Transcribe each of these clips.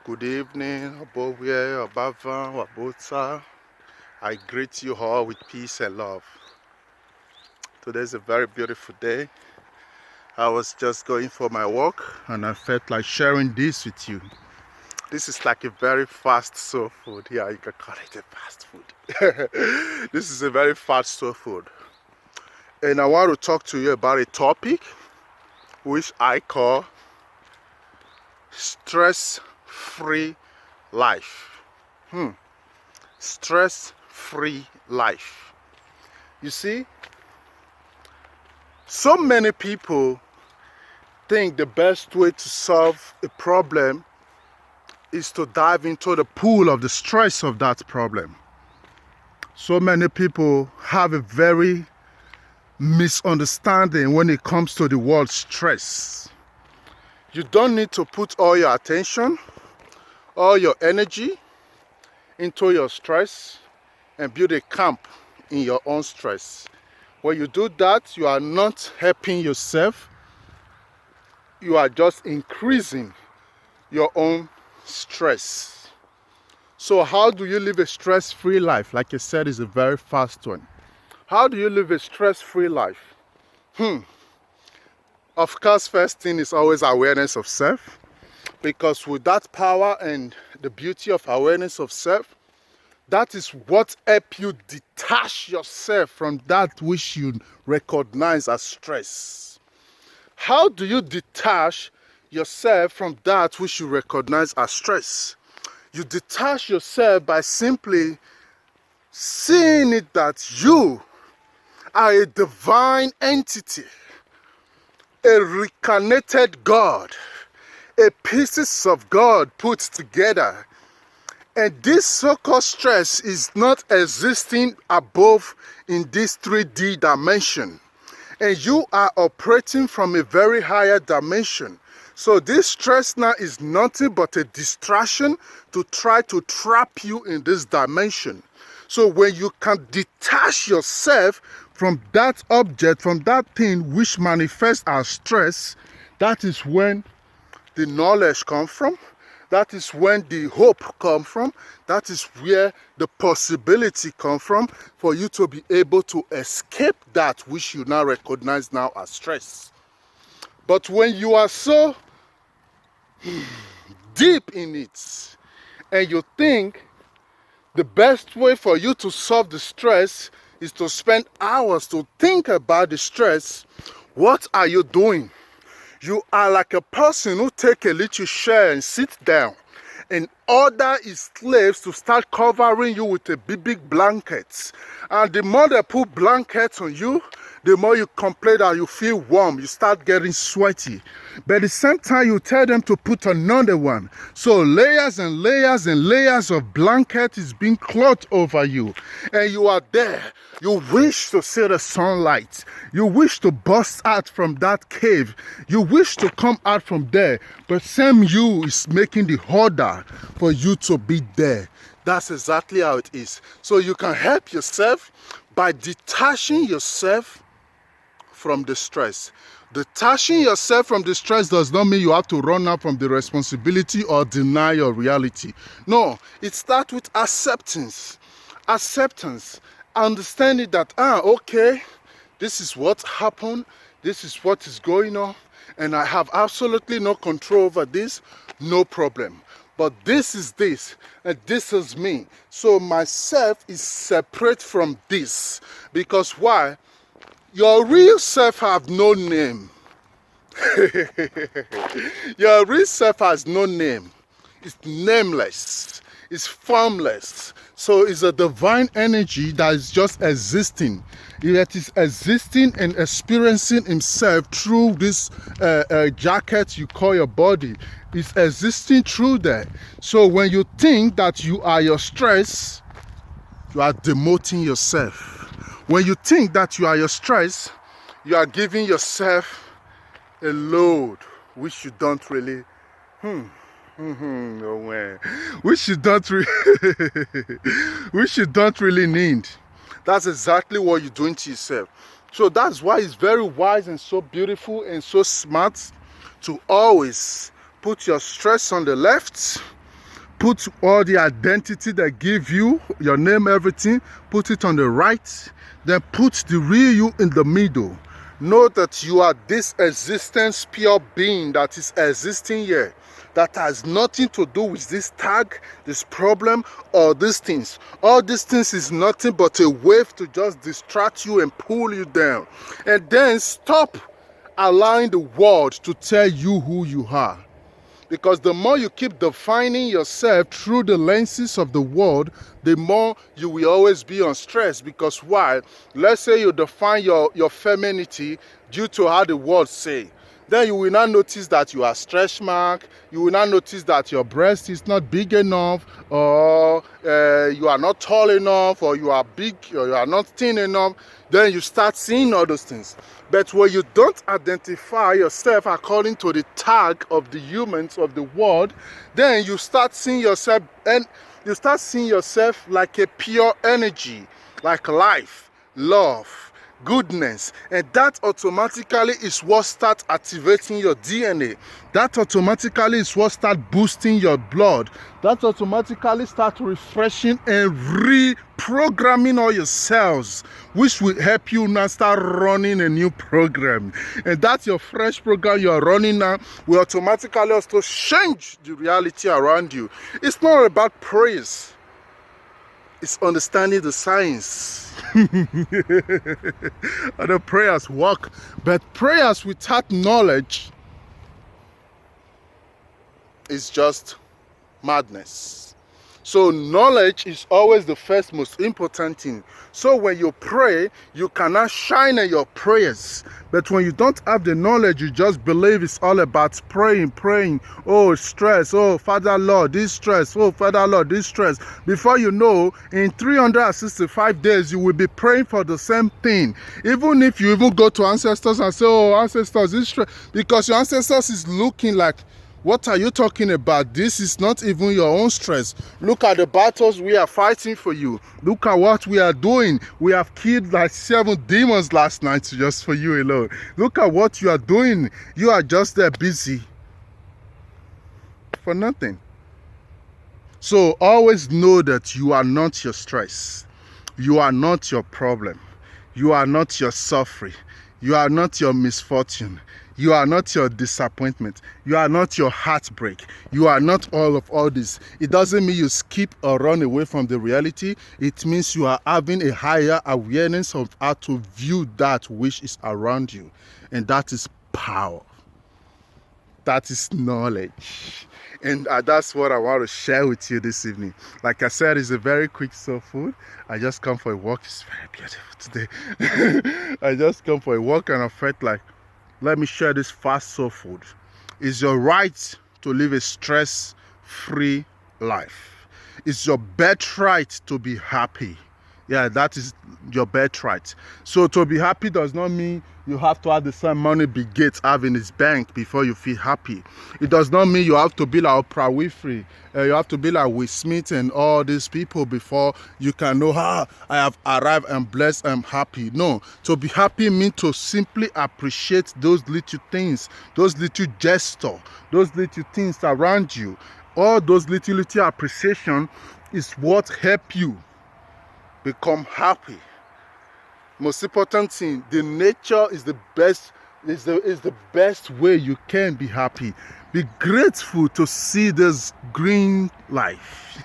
Good evening, Abovie, Abavan, Wabota. I greet you all with peace and love. Today is a very beautiful day. I was just going for my walk and I felt like sharing this with you. This is like a very fast soul food. Yeah, you can call it a fast food. This is a very fast soul food. And I want to talk to you about a topic which I call stress-free life. Stress-free life. You see, so many people think the best way to solve a problem is to dive into the pool of the stress of that problem. So many people have a very misunderstanding when it comes to the word stress. You don't need to put all your attention, all your energy into your stress and build a camp in your own stress. When you do that, you are not helping yourself. You are just increasing your own stress. So how do you live a stress-free life? Like I said, it's a very fast one. How do you live a stress-free life? Of course, first thing is always awareness of self. Because with that power and the beauty of awareness of self, that is what helps you detach yourself from that which you recognize as stress. How do you detach yourself from that which you recognize as stress? You detach yourself by simply seeing it that you are a divine entity, a reincarnated God, a pieces of God put together. And this so-called stress is not existing above in this 3D dimension. And you are operating from a very higher dimension. So this stress now is nothing but a distraction to try to trap you in this dimension. So when you can detach yourself from that object, from that thing which manifests as stress, that is when the knowledge comes from. That is when the hope comes from. That is where the possibility comes from for you to be able to escape that which you now recognize now as stress. But when you are so deep in it and you think the best way for you to solve the stress is to spend hours to think about the stress, what are you doing? You are like a person who take a little chair and sit down and order his slaves to start covering you with a big blankets. And the more they put blankets on you, the more you complain that you feel warm, you start getting sweaty. But at the same time, you tell them to put another one. So layers and layers and layers of blanket is being clothed over you. And you are there. You wish to see the sunlight. You wish to burst out from that cave. You wish to come out from there. But same you is making the harder for you to be there. That's exactly how it is. So you can help yourself by detaching yourself from the stress. Detaching yourself from the stress does not mean you have to run out from the responsibility or deny your reality. No, it starts with acceptance. Acceptance. Understanding that, okay, this is what happened, this is what is going on, and I have absolutely no control over this, no problem. But this is this, and this is me. So myself is separate from this. Because why? Your real self have no name. Your real self has no name. It's nameless. It's formless. So it's a divine energy that is just existing. It is existing and experiencing himself through this jacket you call your body. It's existing through that. So when you think that you are your stress, you are demoting yourself. When you think that you are your stress, you are giving yourself a load which you don't really no way. Which you don't really need. That's exactly what you're doing to yourself. So that's why it's very wise and so beautiful and so smart to always put your stress on the left put all the identity they give you, your name, everything, put it on the right, then put the real you in the middle. Know that you are this existence pure being that is existing here, that has nothing to do with this tag, this problem, or these things. All these things is nothing but a wave to just distract you and pull you down. And then stop allowing the world to tell you who you are. Because the more you keep defining yourself through the lenses of the world, the more you will always be on stress. Because why? Let's say you define your femininity due to how the world say. Then you will not notice that you are stretch mark. You will not notice that your breast is not big enough, or you are not tall enough, or you are big, or you are not thin enough. Then you start seeing all those things. But when you don't identify yourself according to the tag of the humans of the world, then you start seeing yourself, and you start seeing yourself like a pure energy, like life, love, goodness, and that automatically is what starts activating your DNA. That automatically is what starts boosting your blood. That automatically starts refreshing and reprogramming all your cells, which will help you now start running a new program. And that your fresh program you are running now will automatically also change the reality around you. It's not about praise. It's understanding the science. Other prayers work, but prayers without knowledge is just madness. So knowledge is always the first most important thing. So when you pray, you cannot shine in your prayers. But when you don't have the knowledge, you just believe it's all about praying. Oh, stress. Oh, Father Lord, this stress. Oh, Father Lord, this stress. Before you know, in 365 days, you will be praying for the same thing. Even if you even go to ancestors and say, oh, ancestors, this stress. Because your ancestors is looking like, what are you talking about? This is not even your own stress. Look at the battles we are fighting for you. Look at what we are doing. We have killed like 7 demons last night just for you alone. Look at what you are doing. You are just there busy for nothing. So always know that you are not your stress. You are not your problem. You are not your suffering. You are not your misfortune. You are not your disappointment. You are not your heartbreak. You are not all this. It doesn't mean you skip or run away from the reality. It means you are having a higher awareness of how to view that which is around you. And that is power. That is knowledge. And that's what I want to share with you this evening. Like I said, it's a very quick soul food. I just come for a walk. It's very beautiful today. I just come for a walk and I felt like, let me share this fast soul food. It's your right to live a stress-free life. It's your birthright to be happy. Yeah, that is your birthright. So to be happy does not mean you have to have the same money Bill Gates have in his bank before you feel happy. It does not mean you have to be like Oprah Winfrey. You have to be like Will Smith and all these people before you can know, I have arrived, I'm blessed, I'm happy. No, to be happy means to simply appreciate those little things, those little gestures, those little things around you. All those little appreciation is what help you become happy. Most important thing, the nature is the best, is the best way you can be happy. Be grateful to see this green life.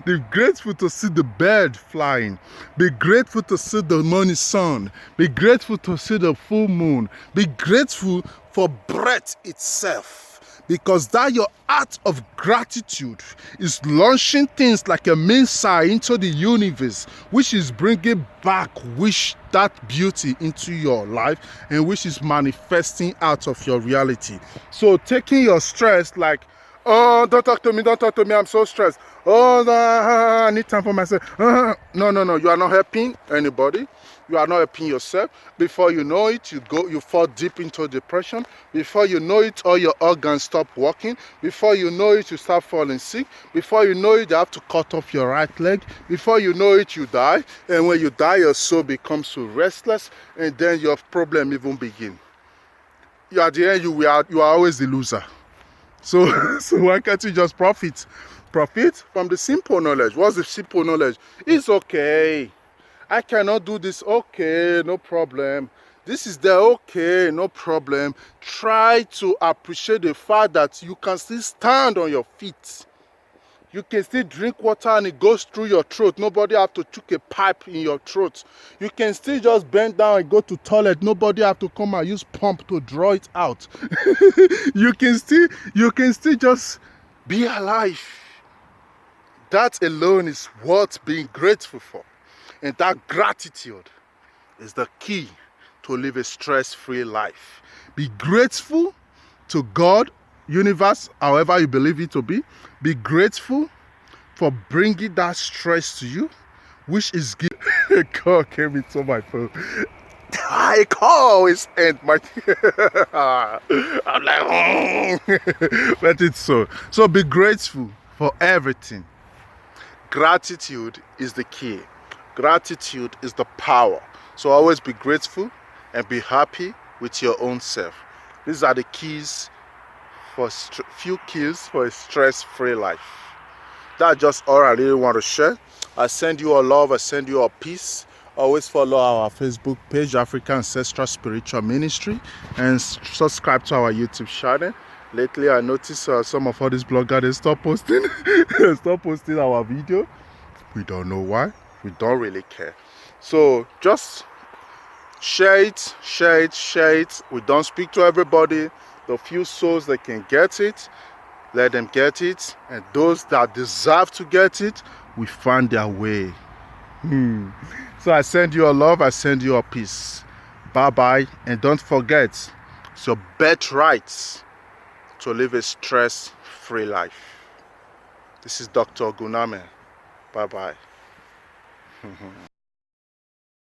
Be grateful to see the bird flying. Be grateful to see the morning sun. Be grateful to see the full moon. Be grateful for breath itself. Because that your act of gratitude is launching things like a missile into the universe, which is bringing back that beauty into your life and which is manifesting out of your reality. So taking your stress like, oh, don't talk to me, I'm so stressed. Oh, I need time for myself. No, you are not helping anybody. You are not helping yourself. Before you know it, you fall deep into depression. Before you know it, all your organs stop working. Before you know it, you start falling sick. Before you know it, you have to cut off your right leg. Before you know it, you die. And when you die, your soul becomes so restless, and then your problem even begins. At the end, you are always the loser. So, so why can't you just profit? Profit from the simple knowledge. What's the simple knowledge? It's okay. I cannot do this. Okay, no problem. This is the okay, no problem. Try to appreciate the fact that you can still stand on your feet. You can still drink water and it goes through your throat. Nobody have to choke a pipe in your throat. You can still just bend down and go to toilet. Nobody have to come and use pump to draw it out. you can still just be alive. That alone is worth being grateful for. And that gratitude is the key to live a stress-free life. Be grateful to God, universe, however you believe it to be. Be grateful for bringing that stress to you, which is a call came into my phone. I always end my I'm like but it's so be grateful for everything. Gratitude is the key. Gratitude is the power. So always be grateful and be happy with your own self. These are the keys for few keys for a stress-free life. That's just all I really want to share. I send you all love. I send you all peace. Always follow our Facebook page, African Ancestral Spiritual Ministry, and subscribe to our YouTube channel. Lately, I noticed some of all these bloggers, they stop posting, stop posting our video. We don't know why. We don't really care. So just share it, share it, share it. We don't speak to everybody. The few souls that can get it, let them get it. And those that deserve to get it, we find their way. So I send you a love, I send you a peace. Bye-bye. And don't forget, it's your birthright to live a stress-free life. This is Dr. Oguname. Bye-bye.